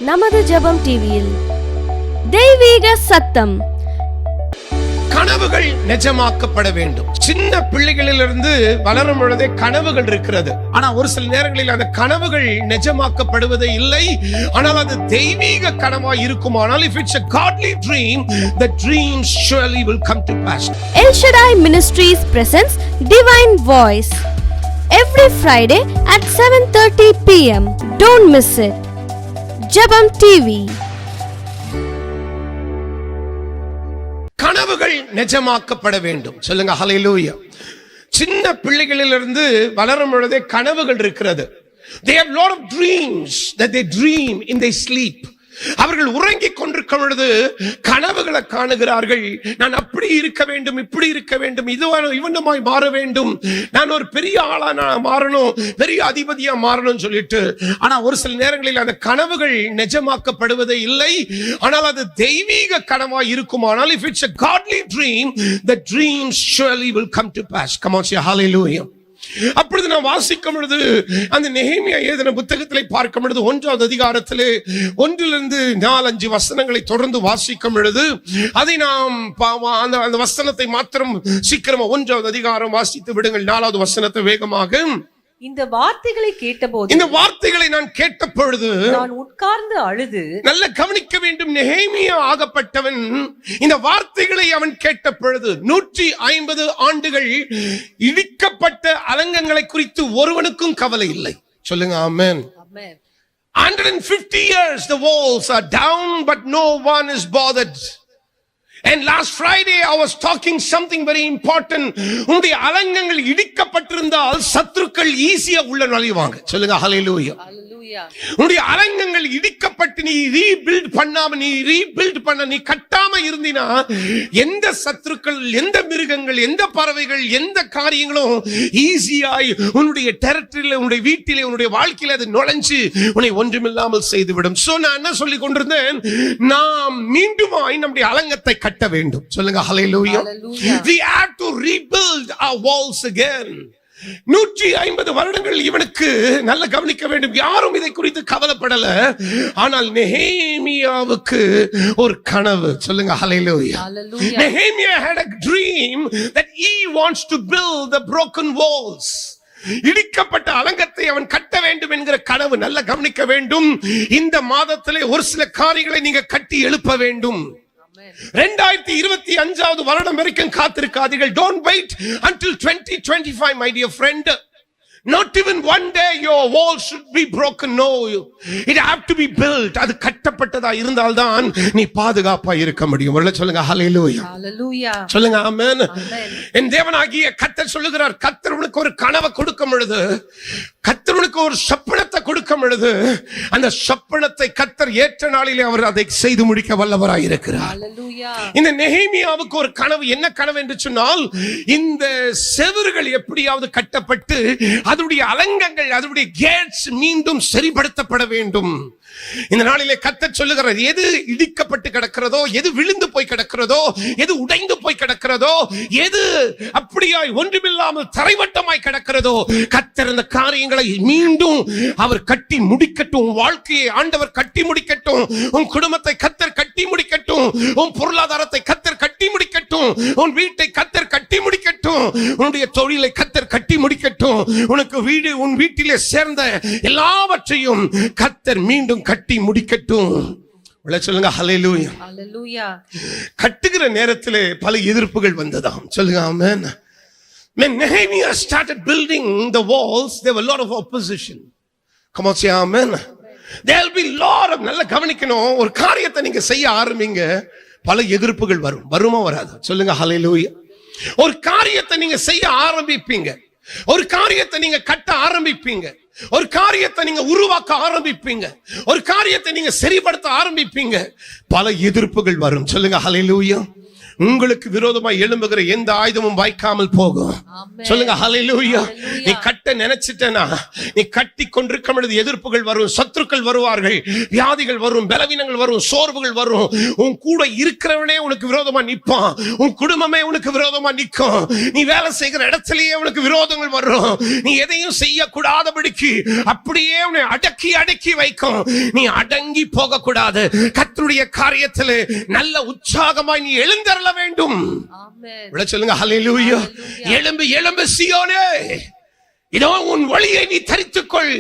நமது ஜெபம் டிவியில் தெய்வீக சத்தம். கனவுகள் நிஜமாக்கப்பட வேண்டும். சின்ன பிள்ளைகளிலிருந்து வளரும் பொழுதே கனவுகள் இருக்கிறது. ஆனா ஒரு சில நேரங்களில் அந்த கனவுகள் நிஜமாக்கப்படுவதே இல்லை. ஆனால் அது தெய்வீக கனவாய் இருக்குமானால், if it's a godly dream, the dream surely will come to pass. El Shaddai Ministries presents Divine Voice every Friday at 7:30 p.m. Don't miss it. ஜெபம் டிவி. கனவுகள் நிஜமாக்கப்பட வேண்டும். சொல்லுங்க ஹல்லேலூயா. சின்ன பிள்ளைகளிலிருந்து வளரும் பொழுதே கனவுகள் இருக்கிறது. They have lot of dreams that they dream in their sleep. அவர்கள் உறங்கிக் கொண்டிருக்கும் பொழுது கனவுகளை காணுகிறார்கள். நான் அப்படி இருக்க வேண்டும், இப்படி இருக்க வேண்டும், இவனுமாய் மாற வேண்டும், நான் ஒரு பெரிய ஆளா நான் மாறணும், பெரிய அதிபதியா மாறணும் சொல்லிட்டு. ஆனா ஒரு சில நேரங்களில் அந்த கனவுகள் நிஜமாக்கப்படுவதே இல்லை. ஆனால் அது தெய்வீக கனவாய் இருக்குமானால், if it's a godly dream, the dream surely will come to pass. Come on, say hallelujah. அப்பொழுது நான் வாசிக்கும் பொழுது அந்த நெகேமியா எழுதின புத்தகத்திலே பார்க்கும் பொழுது 1வது அதிகாரத்திலே 1லிருந்து 4-5 வசனங்களை தொடர்ந்து வாசிக்கும் பொழுது அதை நாம் அந்த வசனத்தை மாத்திரம் சீக்கிரமா 1வது அதிகாரம் வாசித்து விடுங்கள். 4வது வசனத்தை வேகமாக. இந்த வார்த்தைகளை கேட்டபோது, இந்த வார்த்தைகளை நான் கேட்ட பொழுது நான் உட்கார்ந்து அழுது. நல்ல கவனிக்க வேண்டும். நெகேமியா ஆகப்பட்டவன் இந்த வார்த்தைகளை அவன் கேட்ட பொழுது 150 ஆண்டுகள் இடிக்கப்பட்ட அலங்கங்களை குறித்து ஒருவனுக்கும் கவலை இல்லை. சொல்லுங்க ஆமென். 150 years the walls are down but no one is bothered. And last Friday I was talking something very important. உன்னுடைய அலங்கங்கள் இடிக்கப்பட்டிருந்தால் சத்துருக்கள் ஈஸியா உள்ள நுழைவாங்க. சொல்லுங்க ஹல்லேலூயா. உன்னுடைய அலங்கங்கள் இடிக்கப்பட்டு நீ ரீபில்ட் பண்ணாம, நீ கட்டாம இருந்தினா எந்த சத்துருக்கள், எந்த மிருகங்கள், எந்த பறவைகள், எந்த காரியங்களும் ஈஸியாய் உன்னுடைய டெரிட்டரியில, உன்னுடைய வீட்டிலே, உன்னுடைய வாழ்க்கையில அது நுழைஞ்சு உன்னை ஒன்றுமில்லாமல் செய்துவிடும். சோ நான் என்ன சொல்லி கொண்டிருந்தேன், நாம் மீண்டுமாய் நம்முடைய அலங்கத்தை கட்ட வேண்டும். சொல்லுங்க ஹல்லேலூயா. We have to rebuild our walls again. 150 வருடங்கள் இவனுக்கு நல்ல கவனிக்க வேண்டும். யாரும் இதை குறித்து கவலைப்படல. ஆனால் நெகேமியாவுக்கு ஒரு கனவு. சொல்லுங்க ஹல்லேலூயா. Nehemiah had a dream that he wants to build the broken walls. இடிக்கப்பட்ட அலங்கத்தை அவன் கட்ட வேண்டும் என்கிற கனவு. நல்ல கவனிக்க வேண்டும். இந்த மாதத்திலே ஒரு சில காரியங்களை நீங்க கட்டி எழுப்ப வேண்டும். 2025வது வருடம் வரைக்கும் காத்திருக்காதீர்கள். Don't wait until 2025, my dear friend. Not even one day your wall should be broken. No, it have to be built. அது கட்டப்பட்டதா இருந்தால்தான் நீ பாதுகாப்பா இருக்க முடியும். ஒருவேளை சொல்லுங்க ஹல்லேலூயா. ஹல்லேலூயா. சொல்லுங்க ஆமென். என் தேவனாகிய கர்த்தர் சொல்லுகிறார், கர்த்தர் உனக்கு ஒரு கனவை கொடுக்கும் பொழுது, கர்த்தர் உனக்கு ஒரு சொப்பனத்தை கொடுக்கும் பொழுது, அந்த சொப்பனத்தை கர்த்தர் ஏற்ற நாளிலே அவர் அதை செய்து முடிக்க வல்லவராய் இருக்கிறார். ஹல்லேலூயா. இந்த நெகேமியாவுக்கு ஒரு கனவு. என்ன கனவு என்று சொன்னால், இந்த செவுறுகள் எப்படியாவது கட்டப்பட்டு அதனுடைய அலங்கங்கள், அதனுடைய கேட்ஸ் மீண்டும் சரிப்படுத்தப்பட வேண்டும். இந்த நாளிலே கர்த்தர் சொல்லுகிறார், எது இடிக்கப்பட்டு கிடக்கிறதோ, எது விழுந்து போய் கிடக்கிறதோ, எது உடைந்து போய் கிடக்கிறதோ, எது அப்படியாய் ஒன்றுமில்லாமல் தரைவட்டமாய் கிடக்கிறதோ, கர்த்தர் அந்த காரியங்களை மீண்டும் அவர் கட்டி முடிக்கட்டும். வாழ்க்கையை ஆண்டவர் கட்டி முடிக்கட்டும். உன் குடும்பத்தை கர்த்தர் கட்டி முடிக்கட்டும். உன் பொருளாதாரத்தை கர்த்தர் கட்டி முடிக்கட்டும். உன் வீட்டை கர்த்தர் கட்டி முடிக்கட்டும். உன்னுடைய தொழிலை கர்த்தர் கட்டி முடிக்கட்டும். உனக்கு வீடு, உன் வீட்டிலே சேர்ந்த எல்லாவற்றையும் கர்த்தர் மீண்டும் கட்டி முடிக்கட்டும். சொல்லுங்க ஹல்லேலூயா. ஹல்லேலூயா. கட்டுகிற நேரத்திலே பல எதிர்ப்புகள் வந்ததாம். சொல்லுங்க ஆமென். When Nehemiah started building the walls, there were a lot of opposition. Come on, say amen. There will be lot of, நல்ல கவனிக்கணும். ஒரு காரியத்தை நீங்க செய்ய ஆரம்பிங்க, பல எதிர்ப்புகள் வரும். வருமா வராது? சொல்லுங்க ஹல்லேலூயா. ஒரு காரியத்தை நீங்க செய்ய ஆரம்பிப்பீங்க, ஒரு காரியத்தை நீங்க கட்ட ஆரம்பிப்பீங்க, ஒரு காரியத்தை நீங்க உருவாக்க ஆரம்பிப்பீங்க, ஒரு காரியத்தை நீங்க சரிப்படுத்த ஆரம்பிப்பீங்க, பல எதிர்ப்புகள் வரும். சொல்லுங்க ஹல்லேலூயா. உங்களுக்கு விரோதமாய் எழும்புகிற எந்த ஆயுதமும் வாய்க்காமல் போகும். சொல்லுங்க ஹல்லேலூயா. நீ கட்ட நினைச்சிட்டனா, நீ கட்டி கொண்டிருக்கும் பொழுது எதிர்ப்புகள் வரும், சத்துருக்கள் வருவார்கள், வியாதிகள் வரும், பலவீனங்கள் வரும், சோர்வுகள் வரும். உன் கூட இருக்கிறவனே உனக்கு விரோதமா நிற்பான், உன் குடும்பமே உனக்கு விரோதமா நிற்கும், நீ வேலை செய்கிற இடத்திலேயே உனக்கு விரோதங்கள் வரும். நீ எதையும் செய்யக்கூடாதபடிக்கு அப்படியே உன்னை அடக்கி அடக்கி வைக்கும். நீ அடங்கி போக கூடாது. கர்த்தருடைய காரியத்திலே நல்ல உற்சாகமாய் நீ எழுந்தருள வேண்டும். சொல்லுங்க ஹல்லேலூயா. எழும்பு எழும்பு சீயோனே, இதோ உன் வழியை நீ தரித்துக்கொள்,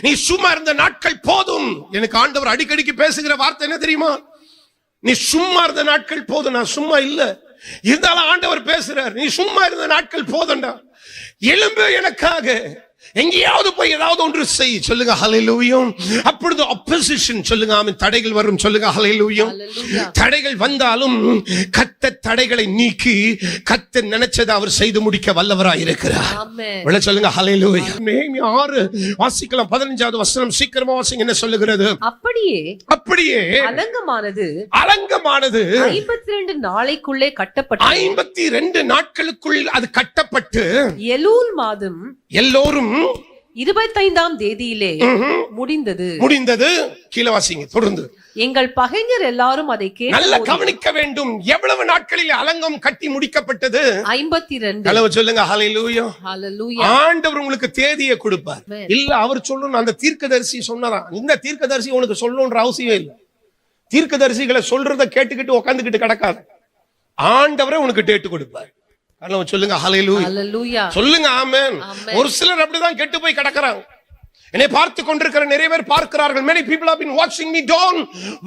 நீ சும்மா இருந்த நாட்கள் போதும். எனக்கு ஆண்டவர் அடிக்கடிக்கு பேசுகிற வார்த்தை என்ன தெரியுமா? நீ சும்மா இருந்த நாட்கள் போதும். நான் சும்மா இல்ல, இருந்தாலும் ஆண்டவர் பேசுறார், நீ சும்மா இருந்த நாட்கள் போதும்டா. எழும்பு எனக்காக, எங்கேயாவது போய் ஏதாவது ஒன்று செய். சொல்லுங்க ஹல்லேலூயா. அப்பொழுது opposition, சொல்லுங்க ஆமென், தடைகள் வரும். சொல்லுங்க ஹல்லேலூயா. தடைகள் வந்தாலும் கர்த்தர் தடைகளை நீக்கி கர்த்தர் நினைச்சதை அவர் செய்து முடிக்க வல்லவராய் இருக்கிறார். ஆமென். சொல்லுங்க ஹல்லேலூயா. நெகேமியா 6 வாசிக்கலாம். 15வது வசனம் சீக்கிரமா வாசிங்க. என்ன சொல்லுகிறது? அப்படியே அலங்கமானது 52 நாளைக்குள்ளே கட்டப்பட்டு 52 நாட்களுக்குள் அது கட்டப்பட்டு எலூல் மாதம் எல்லோரும் 25ஆம் தேதியிலே முடிந்தது. கீழே வாசிங்க தொடர்ந்து. எங்கள் பகைஞர் எல்லாரும் அதை கேட்டு நல்ல கவனிக்க வேண்டும். எவ்வளவு நாட்களில் அலங்கம் கட்டி முடிக்கப்பட்டது? 52. சொல்லுங்க ஹல்லேலூயா. ஹல்லேலூயா. ஆண்டவர் உங்களுக்கு தேதியை கொடுப்பார். இல்ல அவர் சொல்லணும், அந்த தீர்க்கதரிசி சொன்னாராம். இந்த தீர்க்கதரிசி உனக்கு சொல்லணும்ன்ற அவசியம் இல்லை. தீர்க்கதரிசிகளை சொல்றத கேட்டுக்கிட்டு உட்காந்துக்கிட்டு கிடக்காத. ஆண்டவரே உனக்கு டேட் கொடுப்பார். சொல்லுங்க ஹல்லேலூயா. சொல்லுங்க ஆமென். ஒரு சிலர் அப்படிதான் கெட்டு போய் கிடக்குறாங்க. என்னை பார்த்து கொண்டிருக்கிற நிறைய பேர் பார்க்கிறார்கள். Many people have been watching me. Don't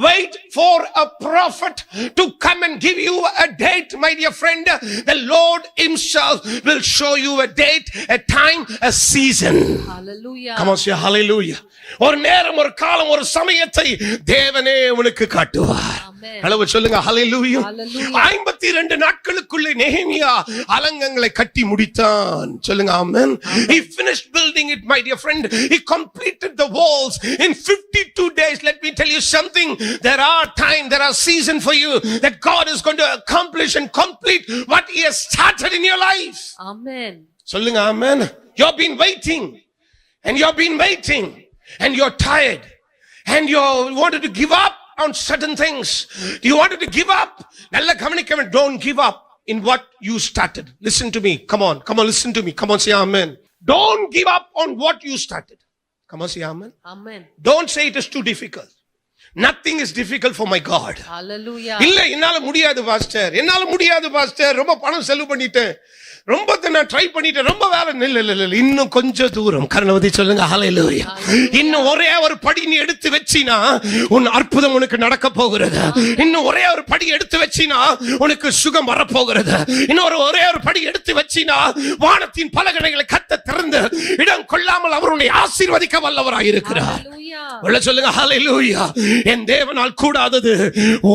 wait for a prophet to come and give you a date, my dear friend. The Lord himself will show you a date, a time, a season. Hallelujah. Come on, say hallelujah. ஒரு நேரம், ஒரு காலம், ஒரு சமயத்தை தேவனே உனக்கு காட்டுவார். அளவு சொல்லுங்க ஹல்லேலூயா. 52 நாட்களுக்குள்ளே நெகேமியா அலங்கங்களை கட்டி முடித்தான். சொல்லுங்க ஆமென். He finished building it, my dear friend. He completed the walls in 52 days. Let me tell you something. There are time, there are season for you that God is going to accomplish and complete what he has started in your life. Amen. சொல்லுங்க ஆமென். You've been waiting and you're tired and you wanted to give up on certain things. You wanted to give up. Nalla kavanikka, don't give up in what you started. Listen to me. Come on, listen to me. Come on, say amen. Don't give up on what you started. Come on, say amen. Amen. Don't say it is too difficult. Nothing is difficult for my God. Hallelujah. இல்ல என்னால முடியாது pastor, ரொம்ப பணம் செலவு பண்ணிட்டேன், ரொம்ப நான் try பண்ணிட்டேன், ரொம்ப வேலை. இல்ல இன்னும் கொஞ்சம் தூரம். கர்ணவதி சொல்லுங்க ஹல்லேலூயா. இன்னும் ஒரே ஒரு படி நீ எடுத்து வச்சினா உன் அற்புதம் உனக்கு நடக்க போகிறது. இன்னும் ஒரே ஒரு படி எடுத்து வச்சினா உனக்கு சுகம் வர போகிறது. இன்னும் ஒரே ஒரு படி எடுத்து வச்சினா வானத்தின் பலகணிகளை கத்த திறந்து இடம் கொள்ளாமல் அவர் உன்னை ஆசீர்வதிக்க வல்லவராய் இருக்கிறார். சொல்லுங்க ஹல்லேலூயா. என் தேவனால் கூடாதது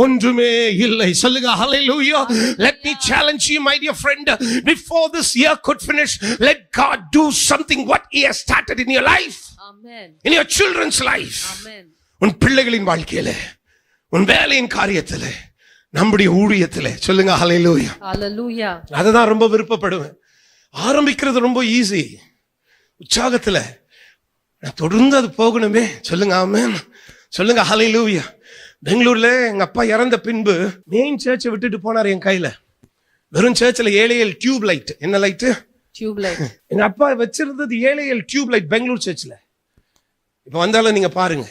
ஒன்றுமே இல்லை. சொல்லுங்க ஹல்லேலூயா. Let me challenge you, my dear friend, before this year could finish, let God do something what he has started in your life. Amen. In your children's life. Amen. உன் பிள்ளைகளின் வாழ்க்கையிலே, உன் வேலையின் காரியத்திலே, நம்முடைய ஊழியத்திலே. சொல்லுங்க ஹல்லேலூயா. ஹல்லேலூயா. அததான் ரொம்ப விருப்பப்படுவேன். ஆரம்பிக்கிறது ரொம்ப ஈஸி, உற்சாகத்துல. நான் தொடர்ந்து அது போகணுமே. சொல்லுங்க ஆமென். சொல்லுங்க ஹல்லேலூயா. பெங்களூர்ல எங்க அப்பா இறந்த பின்பு மெயின் சர்ச்சை விட்டுட்டு போனார் என் கையில. வெறும் சர்ச்சில் 7 டியூப் லைட். என்ன லைட்? Tube light. எங்க அப்பா வச்சிருந்தது 7 டியூப் லைட் பெங்களூர் சர்ச்சில். இப்ப வந்தாலும் நீங்க பாருங்க.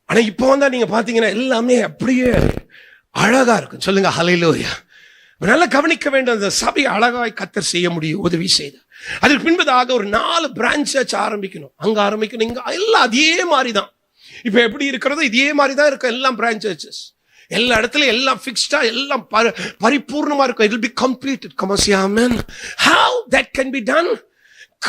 ஆனா இப்ப வந்தா நீங்க பாத்தீங்கன்னா எல்லாமே அப்படியே அழகா இருக்கும். சொல்லுங்க ஹல்லேலூயா. நல்லா கவனிக்க வேண்டும். அந்த சபை அழகாய் கர்த்தர் செய்ய முடியும், உதவி செய்து. அதுக்கு பின்பதாக ஒரு 4 பிரான்ச் சர்ச் ஆரம்பிக்கணும். அங்க ஆரம்பிக்கணும், இங்க எல்லாம் அதே மாதிரிதான். இப்ப எப்படி இருக்கிறதோ இதே மாதிரிதான் இருக்கும் எல்லாம் பிரான்ச் சர்ச்சஸ். எல்லா இடத்துலயும் எல்லாம் ஃபிக்ஸ்டா, எல்லாம் பரிபூர்ணமா இருக்கும். It will be completed. Come on, say amen. How that can be done?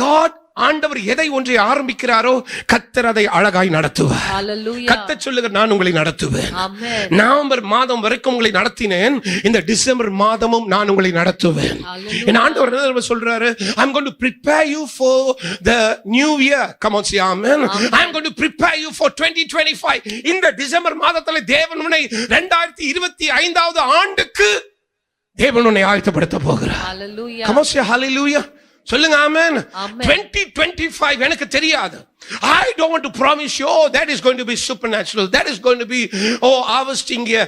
God, ஆண்டவர் எதை ஒன்றை ஆரம்பிக்கிறாரோ கர்த்தர் அதை அழகாய் நடத்துவார். ஹல்லேலூயா. கர்த்தர் சொல்லுங்க, நான் உங்களை நடத்துவேன். ஆமென். நவம்பர் மாதம் வரைக்கும் உங்களை நடத்தினேன், இந்த டிசம்பர் மாதமும் நான் உங்களை நடத்துவேன். என் ஆண்டவர் என்ன சொல்றாரு? I'm going to prepare you for the new year. Come on, say amen. I'm going to prepare you for 2025. இந்த டிசம்பர் மாதத்துல தேவன் உன்னை 2025வது ஆண்டுக்கு தேவன் உன்னை ஆயத்தப்படுத்த போகிறார். Hallelujah. Come on, say hallelujah. சொல்லுங்க amen. Amen. 2025 எனக்கு தெரியாது. I don't want to promise you, oh, that is going to be supernatural, that is going to be harvesting here.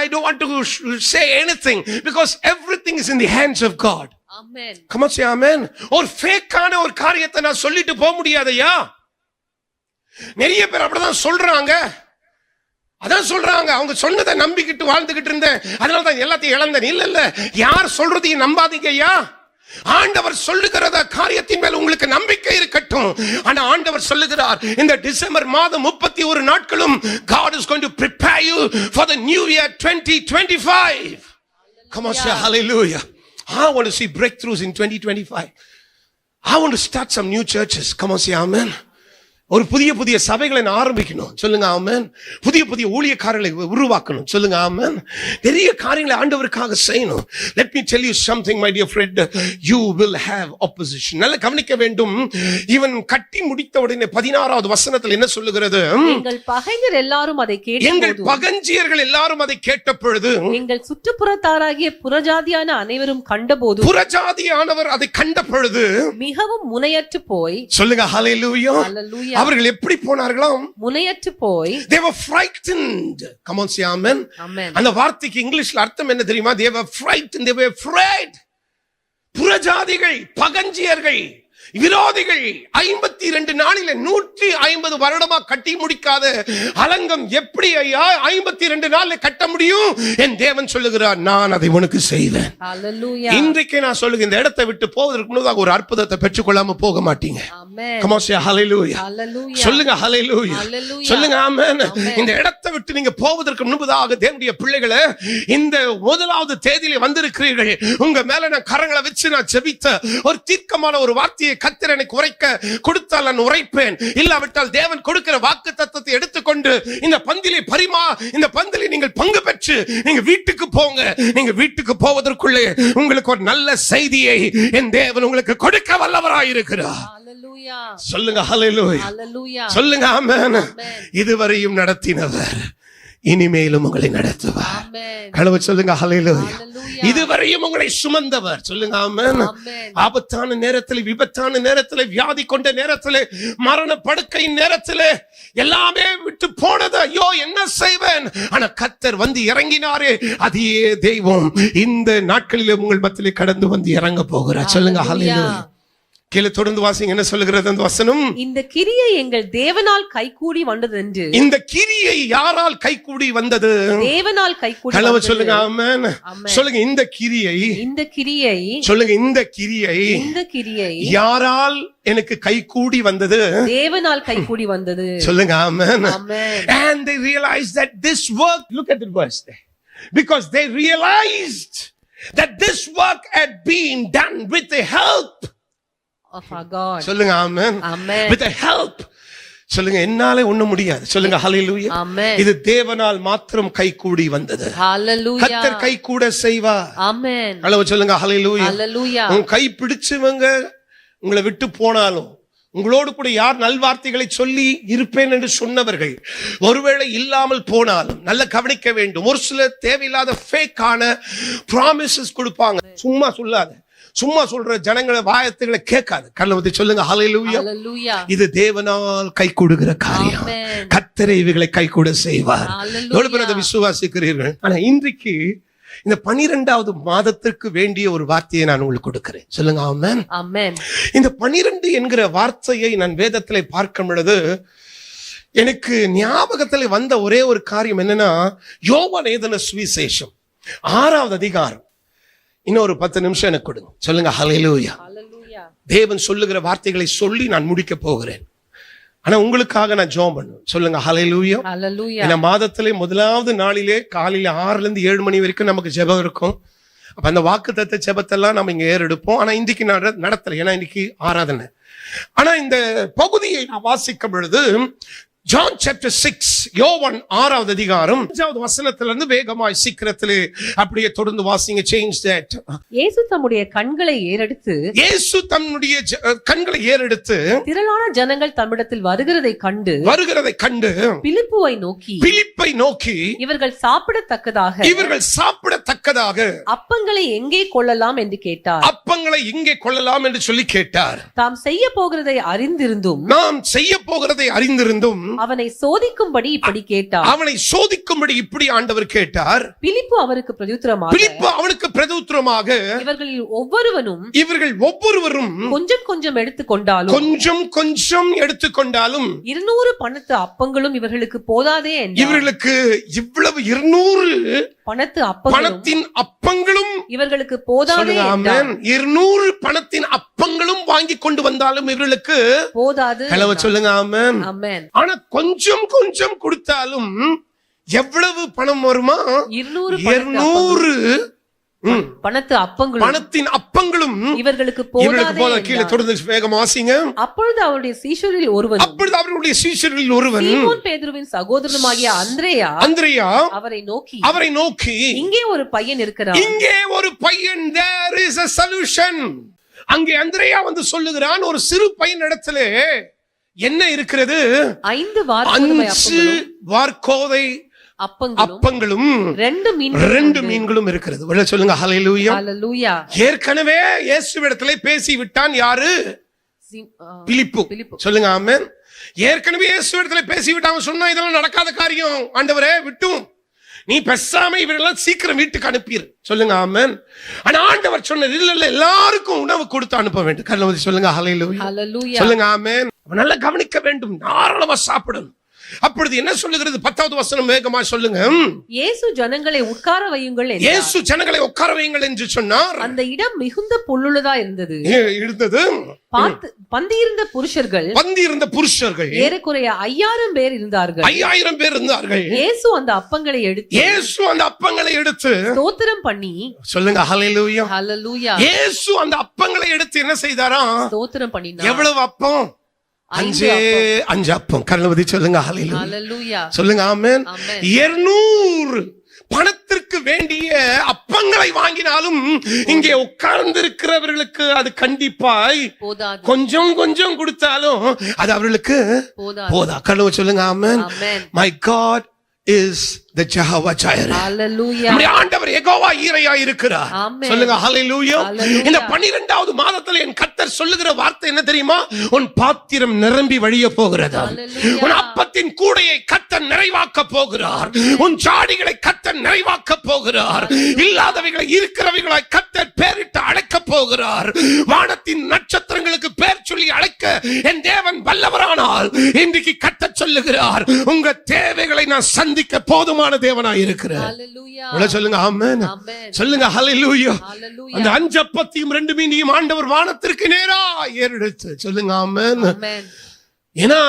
I don't want to say anything because everything is in the hands of God. Amen. Come on, say amen. ஒரு ஃபேக்கான ஒரு காரியத்தை நான் சொல்லிட்டு போக முடியாதையா? நிறைய பேர் அப்படிதான் சொல்றாங்க. அதான் சொல்றாங்க, அவங்க சொன்னதை நம்பிக்கிட்டு வாழ்ந்துகிட்டு இருந்தேன், அதனால தான் எல்லாத்தையும் இழந்தேன். இல்ல, யார் சொல்றதையும் நம்பாதீங்க ஐயா. ஆண்டவர் சொல்லுகிறத காரியத்தின் மேல் உங்களுக்கு நம்பிக்கை இருக்கட்டும். ஆனா ஆண்டவர் சொல்லுகிறார், இந்த டிசம்பர் மாதம் 31 நாட்களும் God is going to prepare you for the new year 2025. Come on, say hallelujah. I want to see breakthroughs in 2025. I want to start some new churches. Come on, say amen. ஒரு புதிய சபைகளை ஆரம்பிக்கணும். சொல்லுங்க ஆமென். புதிய ஊழியக்காரர்களை உருவாக்கணும். சொல்லுங்க ஆமென். நிறைய காரியங்களை ஆண்டவருக்காக செய்யணும். Let me tell you something, my dear friend. You will have opposition. நல்ல கவனிக்க வேண்டும். இவன் கட்டி முடித்த உடனே 16வது வசனத்தில் என்ன சொல்லுகிறது? எங்கள் பகைஞர் எல்லாரும் அதை கேட்டபோது, எங்கள் பகஞ்சியர்கள் எல்லாரும் அதை கேட்ட பொழுது, எங்கள் சுற்றுப்புறத்தாராகிய புறஜாதியான அனைவரும் கண்டபோது, புறஜாதியானவர் அதை கண்ட பொழுது மிகவும் முனையற்று போய், சொல்லுங்க ஹalleluya. Hallelujah. அவர்கள் எப்படி போனார்களாம்? முனையற்று போய், they were frightened. Come on, say amen. Amen. அந்த வார்த்தைக்கு இங்கிலீஷ்ல அர்த்தம் என்ன தெரியுமா? they were frightened, they were afraid. புறஜாதிகள், பகஞ்சியர்கள், விரோதிகள் 52 நாளிலே 150 வருடமா கட்டி முடிக்காத அலங்கம் எப்படி ஐயா 52 நாள்ல கட்ட முடியும்? என் தேவன் சொல்லுகிறார், நான் அதை உனக்கு செய்வேன். Hallelujah. இன்றைக்கு நான் சொல்லுங்க, இந்த இடத்தை விட்டு போவதற்கு முன்னதாக ஒரு அற்புதத்தை பெற்றுக்கொள்ளாம போக மாட்டீங்க. Amen. Come on, say hallelujah. Hallelujah. சொல்லுங்க hallelujah. Hallelujah. சொல்லுங்க amen. Amen. இந்த இடத்தை விட்டு நீங்க போவதற்கு முன்பதாக தேவனுடைய பிள்ளைகளே, இந்த முதலாவது தேதியிலே வந்திருக்கிறீர்கள். உங்க மேல நான் கரங்களை வச்சு நான் ஜெபித்த ஒரு தீர்க்கமான ஒரு வார்த்தையை கர்த்தர் எனக்கு உரைக்க கொடுத்தால் நான் உரைப்பேன். இல்லாவிட்டால் தேவன் கொடுக்கிற வாக்குத்தத்தத்தை எடுத்துக்கொண்டு இந்த பந்திலே நீங்கள் பங்கு பெற்று நீங்க வீட்டுக்கு போங்க. நீங்க வீட்டுக்கு போவதற்குள்ளே உங்களுக்கு ஒரு நல்ல செய்தியை என் தேவன் உங்களுக்கு கொடுக்க வல்லவராய் இருக்கிறார். Hallelujah. சொல்லுங்க ஹalleluya. Hallelujah. சொல்லுங்க ஆமென். Amen. இதுவரையும் நடத்தினவர் இனிமேலும் உங்களை நடத்துவார். Amen. கடவுளை சொல்லுங்க ஹalleluya. Hallelujah. இதுவரையும் உங்களை சுமந்தவர். சொல்லுங்க ஆமென். Amen. ஆபத்தான நேரத்தில், விபத்தான நேரத்தில், வியாதி கொண்ட நேரத்தில், மரண படுக்கையின் நேரத்தில் எல்லாமே விட்டு போனது. ஐயோ என்ன செய்வேன்? ஆனா கர்த்தர் வந்து இறங்கினாரே, அதே தெய்வம் இந்த நாட்களில் உங்கள் மத்தியிலே கடந்து வந்து இறங்க போகிறார். சொல்லுங்க ஹalleluya. கீழே தொடர்ந்து வாசிங்க, என்ன சொல்லுகிறது அந்த வசனம்? இந்த கிரியை எங்கள் தேவனால் கைகூடி வந்தது என்று. இந்த கிரியை யாரால் கைகூடி வந்தது? தேவனால் கைகூடி கலவ வந்தது. சொல்லுங்க ஆமென். சொல்லுங்க இந்த கிரியை, இந்த கிரியை, சொல்லுங்க இந்த கிரியை, இந்த கிரியை யாரால் எனக்கு கைகூடி வந்தது? தேவனால் கைகூடி வந்தது. சொல்லுங்க ஆமென். Amen. And they realized that this work, look at the verse there, because they realized that this work had been done with the help of our God. சொல்லுங்க ஆமென். Amen. with the help. சொல்லுங்க என்னாலே ஒண்ணும் முடியாது. சொல்லுங்க ஹalleluya. Amen. இது தேவனால் மாத்திரம் கைகூடி வந்தது. Hallelujah. கர்த்தர் கைகூட செய்வார். Amen. அளவு சொல்லுங்க ஹalleluya. Hallelujah. உங்க கை பிடிச்சவங்க உங்களை விட்டு போனாலும், உங்களோடு கூட யார் நல்வார்த்தைகளை சொல்லி இருப்பேன் என்று சொன்னவர்கள் ஒருவேளை இல்லாமல் போனாலும் நல்ல கவனிக்க வேண்டும். ஒரு சில தேவையில்லாத ஃபேக்கான ப்ராமிசஸ் கொடுப்பாங்க. சும்மா சொல்லாத, சும்மா சொல்ற ஜனங்களை வாயத்துகளை கேட்காது. கண்ணை ஊத்தி சொல்லுங்க ஹalleluya. Hallelujah. இது தேவனால் கைகூடுகிற காரியம். Amen. கர்த்தர் இவைகளை கைகூட செய்வார். Hallelujah. எவ்வளவு பேர் அதை விசுவாசிக்கிறீர்கள்? ஆனா இன்றைக்கு இந்த 12வது மாதத்திற்கு வேண்டிய ஒரு வார்த்தையை நான் உங்களுக்கு கொடுக்கிறேன். சொல்லுங்க ஆமென். Amen. இந்த 12 என்கிற வார்த்தையை நான் வேதத்திலே பார்க்கும் பொழுது எனக்கு ஞாபகத்தில் வந்த ஒரே ஒரு காரியம் என்னன்னா, யோவான் எழுதின சுவிசேஷம் 6வது அதிகாரம். இன்னும் ஒரு 10 நிமிஷம் எனக்கு கொடுங்க. சொல்லுங்க ஹalleluya. Hallelujah. தேவன் சொல்லுகிற வார்த்தைகளை சொல்லி நான் முடிக்க போகிறேன். ஆனா உங்களுக்காக நான் ஜெபம் பண்ணுவேன். சொல்லுங்க ஹalleluya. Hallelujah. இந்த மாதத்திலே முதலாவது நாளிலே காலையில 6 இருந்து 7 மணி வரைக்கும் நமக்கு ஜெபம் இருக்கும். அப்ப அந்த வாக்குத்தத்த ஜெபத்தெல்லாம் நம்ம இங்க ஏறெடுப்போம். ஆனா இன்னைக்கு நான் நடத்தல, ஏன்னா இன்னைக்கு ஆராதனை. ஆனா இந்த பகுதியை நான் வாசிக்கும் பொழுது John chapter 6, யோவான் 6வது அதிகாரம் 5வது வசனத்திலிருந்து வேகமாய் சீக்கிரத்திலே அப்படியே தொடர்ந்து வாசிங்க. Change that. இயேசு தம்முடைய கண்களை ஏறெடுத்து, இயேசு தம்முடைய கண்களை ஏறெடுத்து திரளான ஜனங்கள் தம்மிடத்தில் வருகிறதை கண்டு பிலிப்பை நோக்கி இவர்கள் சாப்பிடத்தக்கதாக தக்கதாக அப்பங்களை எங்கே கொள்ளலாம் என்று கேட்டார். அப்பங்களை எங்கே கொள்ளலாம் என்று சொல்லி கேட்டார். தாம் செய்ய போகிறதை அறிந்திருந்தும் நாம் செய்ய போகிறதை அறிந்திருந்தும் அவனை சோதிக்கும்படி இப்படி கேட்டார். அவனை சோதிக்கும்படி இப்படி ஆண்டவர் கேட்டார். பிலிப்பு அவருக்கு பிரதியுத்தரமாக பிலிப்பு அவனுக்கு பிரதியுத்தரமாக இவர்கள் ஒவ்வொருவரும் கொஞ்சம் கொஞ்சம் எடுத்துக்கொண்டாலும் 200 பணத்து அப்பங்களும் இவர்களுக்கு போதாதே என்றார். இவர்களுக்கு இவ்வளவு 200 பணத்தின் அப்பங்களும் இவர்களுக்கு போதாதே என்றார். 200 பணத்தின் அப்பங்களும் வாங்கி கொண்டு வந்தாலும் இவர்களுக்கு போதாது. சொல்லுங்க ஆமென். ஆமென். ஆனா கொஞ்சம் கொஞ்சம் கொடுத்தாலும் எவ்வளவு பணம் வருமா? 200 பணத்து அப்பங்களும் பணத்தின் அப்பங்களும் இவர்களுக்கு போதாதே. கீழே தொடர்ந்து வேகமா வாசிங்க. அப்பொழுது அவருடைய சீஷரில் ஒருவன் சீமோன் பேதுருவின் சகோதரனுமாகிய அந்திரேயா அவரை நோக்கி இங்கே ஒரு பையன் இருக்கிறான். there is a solution. அங்கே அந்திரேயா வந்து சொல்லுகிறான், ஒரு சிறு பையன் இடத்திலே என்ன இருக்கிறது? 5 வார்க்கோதை அப்பங்களும் 2 மீன்களும் இருக்கிறது. சொல்லுங்க ஹல்லேலூயா. ஹல்லேலூயா. ஏற்கனவே இயேசுவிடத்திலே பேசி விட்டான். யாரு? பிலிப்பு. சொல்லுங்க ஆமென். ஏற்கனவே இயேசுவிடத்திலே பேசி விட்டான். சொன்னா இதெல்லாம் நடக்காத காரியம் ஆண்டவரே, விட்டும் நீ பேசாம இவரெல்லாம் சீக்கிரம் வீட்டுக்கு அனுப்பிரு. சொல்லுங்க ஆமென். ஆனா ஆண்டவர் சொன்னார், இல்ல எல்லாருக்கும் உணவு கொடுத்து அனுப்ப வேண்டும். கர்த்தர் சொல்லுங்க ஹல்லேலூயா. சொல்லுங்க ஆமென். நல்லா கவனிக்க வேண்டும், தாராளமா சாப்பிடணும். அப்பொழுது என்ன சொல்லுகிறது? 10வது வசனம் வேகமா சொல்லுங்க. இயேசு ஜனங்களை உட்கார வையுங்கள் என்று சொன்னார். அந்த இடம் மிகுந்த புல்லுள்ளதா இருந்தது. பந்தியிருந்த புருஷர்கள் ஏறக்குறைய 5000 பேர் இருந்தார்கள். இயேசு அந்த அப்பங்களை எடுத்து ஸ்தோத்திரம் பண்ணி, சொல்லுங்க ஹல்லேலூயா. ஹல்லேலூயா. இயேசு அந்த அப்பங்களை எடுத்து என்ன செய்தாராம்? ஸ்தோத்திரம் பண்ணினார். எவ்வளவு அப்பம்? 5 அப்பம். கர்த்தர் சொல்லுங்க ஹல்லேலூயா. சொல்லுங்க ஆமென். 200 பணத்திற்கு வேண்டிய அப்பங்களை வாங்கினாலும் இங்கே உட்கார்ந்து இருக்கிறவர்களுக்கு அது கண்டிப்பாய் கொஞ்சம் கொஞ்சம் கொடுத்தாலும் அது அவர்களுக்கு போதா. கர்த்தர் சொல்லுங்க ஆமென். My God is the Jehovah Jireh. Hallelujah. நம்முடைய ஆண்டவர் யெகோவா ஈரையா இருக்கிறார். சொல்லுங்க ஹல்லேலூயா. இந்த 12வது மாதத்துல என் கர்த்தர் சொல்லுகிற வார்த்தை என்ன தெரியுமா? உன் பாத்திரம் நிரம்பி வழிய போகிறது. உன் அப்பத்தின் கூடையை கர்த்தர் நிறைவாக்க போகிறார். உன் ஜாடிகளை கர்த்தர் நிறைவாக்க போகிறார். இல்லாதவைகளை இருக்கிறவைகளை கர்த்தர் பேரிட்டு அழைக்க போகிறார். வானத்தின் நட்சத்திரங்களுக்கு பேர் சொல்லி அழைக்க என் தேவன் வல்லவரானால் இன்றைக்கு கர்த்தர் சொல்லுகிறார், உங்க தேவைகளை நான் சந்திக்க போதுமான தேவனாய் இருக்கிறார். சொல்லுங்க ஆமென். சொல்லுங்க ஹல்லேலூயா. அந்த 5 அப்பத்தையும் 2 மீனையும் ஆண்டவர் வானத்திற்கு நேரா ஏறெடுத்து, சொல்லுங்க ஆமென். ஏன்னா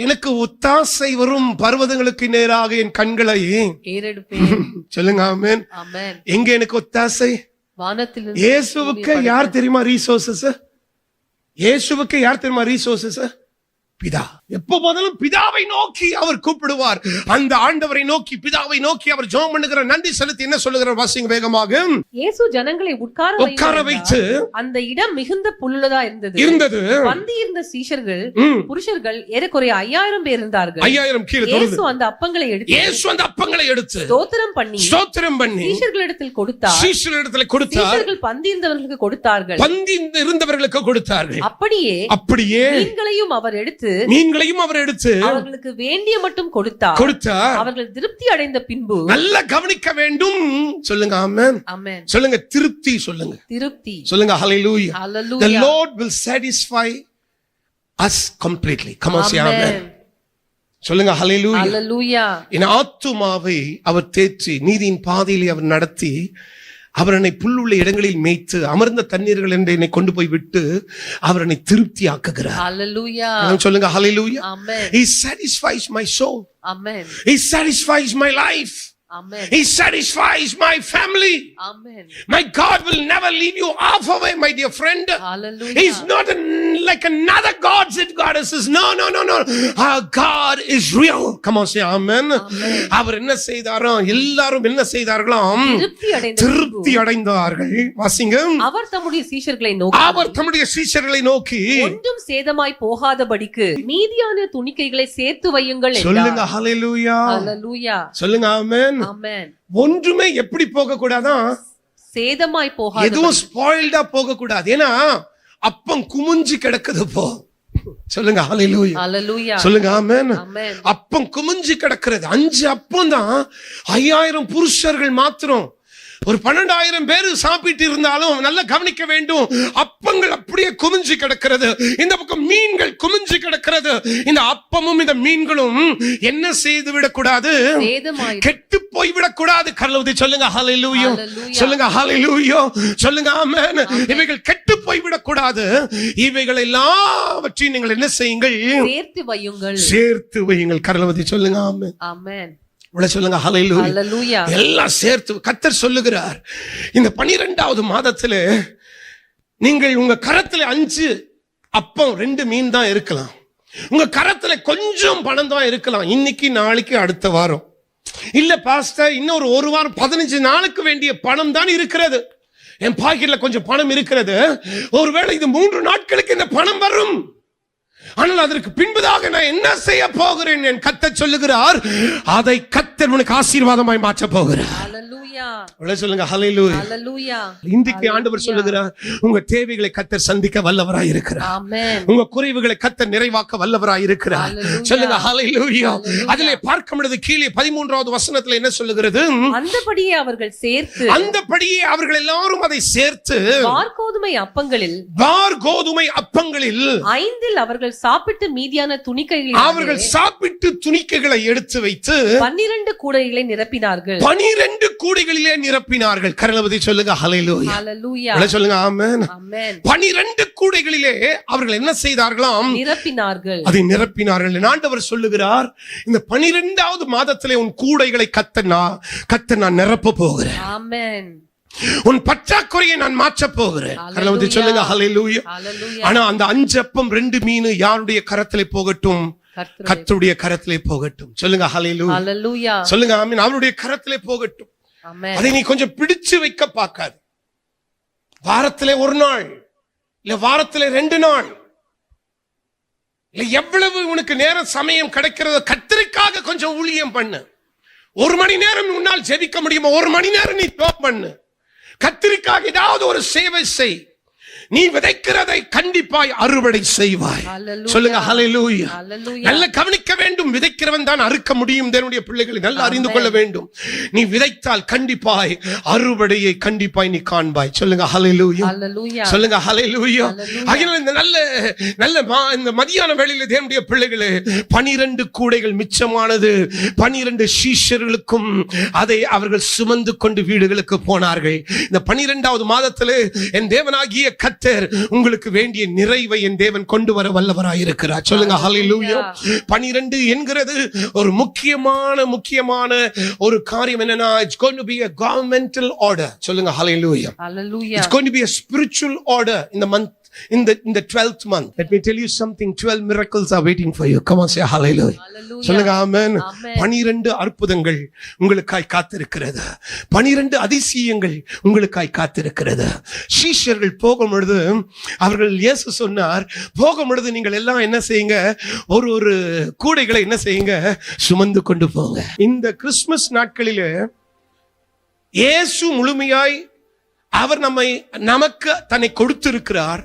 எனக்கு ஒத்தாசை வரும் பர்வதங்களுக்கு நேராக என் கண்களை ஏறெடுப்பேன். சொல்லுங்க ஆமென். எங்க எனக்கு ஒத்தாசை? வானத்தில். இயேசுவுக்கு யார் தெரியுமா ரீசோர்சஸ்? இயேசுவுக்கு யார் தெரியுமா ரீசோர்சஸ்? பிதா. எப்ப போதாலும் பிதாவை நோக்கி அவர் கூப்பிடுவார். அந்த ஆண்டவரை நோக்கி, பிதாவை நோக்கி அவர் ஜெபம் பண்ணுகிற. நன்றி செலுத்தி என்ன சொல்லுகிறார்? வாசிங்க வேகமாக. இயேசு ஜனங்களை உட்கார வைத்து அந்த இடம் மிகுந்த புல்லுள்ளதா இருந்தது. பந்தியிருந்த சீஷர்கள் புருஷர்கள் ஏறக்குறைய 5000 பேர் இருந்தார்கள். 5000 கீழே. இயேசு அந்த அப்பங்களை எடுத்து ஸ்தோத்திரம் பண்ணி சீஷர்களிடத்தில் கொடுத்தார். சீஷர்கள் பந்தியிருந்தவர்களுக்கு கொடுத்தார்கள். அப்படியே மீன்களையும் அவர் எடுத்து அவர்களுக்கு வேண்டிய மட்டும் கொடுத்தார். அவர்கள் திருப்தி அடைந்த பின்பு, நல்ல கவனிக்க வேண்டும். சொல்லுங்க ஆமென். ஆமென். சொல்லுங்க திருப்தி. சொல்லுங்க ஹல்லேலூயா. The Lord will satisfy us completely. Come on, say amen. சொல்லுங்க ஹல்லேலூயா. என் ஆத்துமாவை அவர் தேற்றி நீதியின் பாதையிலே அவர் நடத்தி, அவர் என்னை புல்லுள்ள இடங்களில் மேய்த்து அமர்ந்த தண்ணீர்கள் என்று என்னை கொண்டு போய் விட்டு அவர் என்னை திருப்தி ஆக்குகிறார். சொல்லுங்க ஹல்லேலூயா. He satisfies my soul. Amen. He satisfies my life. Amen. He satisfies my family. Amen. My God will never leave you half away, my dear friend. Hallelujah. He's not like another gods and goddesses. No. Our God is real. Come on, say amen. அவர் என்ன செய்தாரோ, எல்லாரும் என்ன செய்தார்களாம்? திருப்தி அடைந்தார்கள். வாசிங்க. அவர் தம்முடைய சீஷர்களை நோக்கி ஒன்றும் சேதமாய் போகாதபடிக்கு மீதியான துணிக்கைகளை சேர்த்து வையுங்கள் என்றார். சொல்லுங்க ஹல்லேலூயா. ஹல்லேலூயா. சொல்லுங்க ஆமென். ஆமென். ஒன்றுமே எப்படி போக கூடாதான், சேதமாய் போகாது, எதுவும் ஸ்பாயில்டா போக கூடாது. ஏன்னா அப்பம் குமிஞ்சு கிடக்குது போ. சொல்லுங்க ஹalleluya. ஹalleluya. சொல்லுங்க ஆமென். ஆமென். அப்பம் குமிஞ்சு கிடக்கிறது. 5 அப்பம் தான் 5000 புருஷர்கள் மாத்திரம். ஒரு 12,000 பேர் சாப்பிட்டு இருந்தாலும் நல்லா கவனிக்க வேண்டும். அப்பங்கள் அப்படியே குமிஞ்சு கிடக்கிறது. இந்த பக்கம் மீன்கள் குமிஞ்சு கிடக்கிறது. இந்த அப்பமும் இந்த மீன்களும் என்ன செய்து விடக்கூடாது, கெட்டு போய் விடக்கூடாது. கர்லவுதி சொல்லுங்க ஹalleluya. சொல்லுங்க ஹalleluya. சொல்லுங்க ஆமென். இவைகள் கெட்டு போய் விடக்கூடாது. இவைகள் எல்லாவற்றையும் நீங்கள் என்ன செய்யுங்கள், சேர்த்து வையுங்கள். சேர்த்து வையுங்கள். கர்லவுதி சொல்லுங்க ஆமென். ஆமென். சொல்லுங்க ஹalleluya. ஹalleluya. எல்லாம் சேர்த்து கர்த்தர் சொல்லுகிறார். இந்த 12வது மாதத்துல நீங்கள் உங்க கரத்துல 5 அப்பம் 2 மீன் தான் இருக்கலாம். உங்க கரத்துல கொஞ்சம் பணம் தான் இருக்கலாம். இன்னைக்கு நாளைக்கு அடுத்த வாரம் இல்ல பாஸ்டர் இன்னொரு ஒரு வாரம் 15 நாளுக்கு வேண்டிய பணம் தான் இருக்கிறது. என் பாக்கெட்ல கொஞ்சம் பணம் இருக்கிறது. ஒருவேளை இது 3 நாட்களுக்கு இந்த பணம் வரும். ஆனால் அதற்கு பின்பதாக நான் என்ன செய்ய போகிறேன் என் கர்த்தர் சொல்லுகிறார். அதை கர்த்தர் உனக்கு ஆசீர்வாதமாய் மாற்ற போகிறார். சொல்லுங்க ஹalleluya. ஹalleluya. இன்றைக்கு ஆண்டவர் சொல்லுகிறார், உங்க தேவைகளை கர்த்தர் சந்திக்க வல்லவராய் இருக்கிறார். ஆமென். உங்க குறைவுகளை கர்த்தர் நிறைவாக்க வல்லவராய் இருக்கிறார். சொல்லுங்க ஹalleluya. அதிலே பார்க்கும் பொழுது கீழே 13வது வசனத்துல என்ன சொல்லுகிறது, அந்தபடியே அவர்கள் சேர்த்து, அந்தபடியே அவர்கள் எல்லாரும் அதை சேர்த்து வார்கோதுமை அப்பங்களில், வார்கோதுமை அப்பங்களில் 5 அவர்கள் சாப்பிட்டு மீதியான துணிக்கைகளை, அவர்கள் சாப்பிட்டு துணிக்கைகளை எடுத்து வைத்து 12 கூடைகளை நிரப்பினார்கள். 12 கூடைகளிலே நிரப்பினார்கள். கரலவதி சொல்லுங்க ஹalleluya. ஹalleluya. சொல்லுங்க ஆமென். ஆமென். 12 கூடைகளிலே அவர்கள் என்ன செய்தார்களாம், நிரப்பினார்கள். அதை நிரப்பினார்கள். ஆண்டவர் சொல்லுகிறார், இந்த 12வது மாதத்திலே உன் கூடைகளை கர்த்தர் நான் நிரப்ப போகிறேன். ஆமென். உன் பற்றாக்குறையை நான் மாற்ற போகிறேன். கரலவதி சொல்லுங்க ஹalleluya. ஆனா அந்த 5 அப்பம் 2 மீன் யாருடைய கரத்திலே போகட்டும், கர்த்தருடைய கரத்திலே போகட்டும். சொல்லுங்க ஹalleluya. ஹalleluya. சொல்லுங்க ஆமென். அவருடைய கரத்திலே போகட்டும். ஆமென். அதை நீ கொஞ்சம் பிடிச்சு வைக்க பார்க்காது. வாரத்திலே 1 நாள் இல்ல வாரத்திலே 2 நாள் இல்ல எவ்வளவு உனக்கு நேரம் சமயம் கிடைக்கிறதோ கர்த்தருக்காக கொஞ்சம் ஊழியம் பண்ணு. 1 மணி நேரம் உன்னால் ஜெபிக்க முடியுமா, 1 மணி நேரம் நீ ஜெபம் பண்ணு. கர்த்தருக்காக ஏதாவது ஒரு சேவை செய். நீ விதைக்கிறதை கண்டிப்பாய் அறுவடை செய்வாய். சொல்லுங்க ஹalleluya. நல்ல கவனிக்க வேண்டும். விதைக்கிறவன் தான் அறுக்க முடியும். தேவனுடைய பிள்ளைகளை நல்லா அறிந்து கொள்ள வேண்டும். நீ விதைத்தால் கண்டிப்பாய் அறுவடையை கண்டிப்பாய் நீ காண்பாய். சொல்லுங்க ஹalleluya. சொல்லுங்க ஹalleluya. ஆகையால் இந்த நல்ல இந்த மதியான வேளையிலே தேவனுடைய பிள்ளைகளே 12 கூடைகள் மிச்சமானது. 12 சீஷர்களுக்கும் அதை அவர்கள் சுமந்து கொண்டு வீடுகளுக்கு போனார்கள். இந்த 12வது மாதத்திலே என் தேவனாகிய கர்த்தர் உங்களுக்கு வேண்டிய நிறைவை என் தேவன் கொண்டு வர வல்லவராய் இருக்கிறார். சொல்லுங்க ஹalleluya. 12 என்கிறது ஒரு முக்கியமான ஒரு காரியம். என்னன்னா, it's going to be a governmental order. சொல்லுங்க ஹalleluya. It's going to be a spiritual order in the month, in the 12th month. Let me tell you something. 12 miracles are waiting for you. Come on, say hallelujah. சொல்லுங்க ஆமென். 12 அற்புதங்கள் உங்களுக்காய் காத்திருக்கிறது. 12 அதிசயங்கள் உங்களுக்காய் காத்திருக்கிறது. சீஷர்கள் போகும் பொழுது அவர்கள் இயேசு சொன்னார், போகும் பொழுது நீங்கள் எல்லாம் என்ன செய்யுங்க, ஒரு கூடைகளை என்ன செய்யுங்க, சுமந்து கொண்டு போங்க. இந்த கிறிஸ்துமஸ் நாட்களிலே இயேசு முழுமையாய் அவர் நமக்கு தன்னை கொடுத்திருக்கிறார்.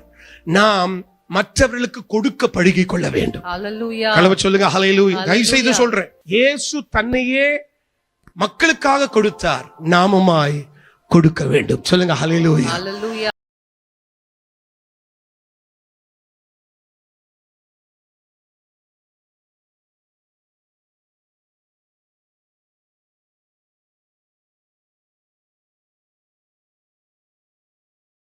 நாம் மற்றவர்களுக்கு கொடுக்க பழகிக் கொள்ள வேண்டும். சொல்லுங்க ஹalleluya. தயவு செய்து சொல்றேன், இயேசு தன்னையே மக்களுக்காக கொடுத்தார். நாமுமாய் கொடுக்க வேண்டும். சொல்லுங்க ஹalleluya.